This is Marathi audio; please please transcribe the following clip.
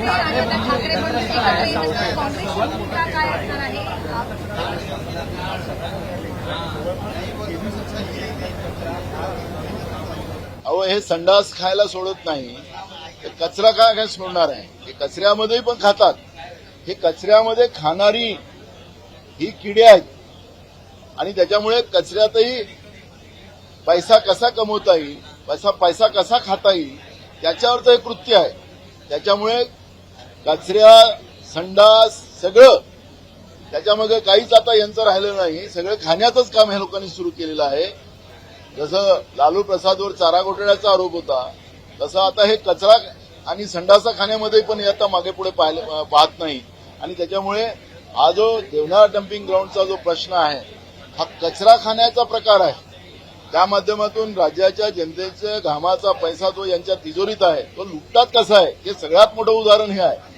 शिंदे आणि आता ठाकरे म्हणून एकत्र येण्याचा काँग्रेसची भूमिका काय असणार आहे? अहो, हे संडास खायला सोडत नाही, हे कचरा काय सोडणार आहे? हे कचऱ्यामध्ये पण खातात. हे कचऱ्यामध्ये खाणारी ही किडे आहेत आणि त्याच्यामुळे कचऱ्यातही पैसा कसा कमवता येईल, पैसा कसा खाता येईल त्याच्यावरचं हे कृत्य आहे. त्याच्यामुळे कचऱ्या, संडास सगळं त्याच्यामध्ये काहीच आता यांचं राहिलं नाही. सगळं खाण्याचंच काम ह्या लोकांनी सुरू केलेलं आहे. जसं लालू प्रसादवर चारा घोटाळ्याचा आरोप होता, तसं आता हे कचरा आणि संडासा खाण्यामध्ये पण हे आता मागे पुढे पाहत नाही. आणि त्याच्यामुळे हा जो देवनार डम्पिंग ग्राउंडचा जो प्रश्न आहे, हा कचरा खाण्याचा प्रकार आहे. त्या माध्यमातून राज्याच्या जनतेच्या घामाचा पैसा जो यांच्या तिजोरीत आहे तो लुटतात कसा आहे, हे सगळ्यात मोठं उदाहरण हे आहे.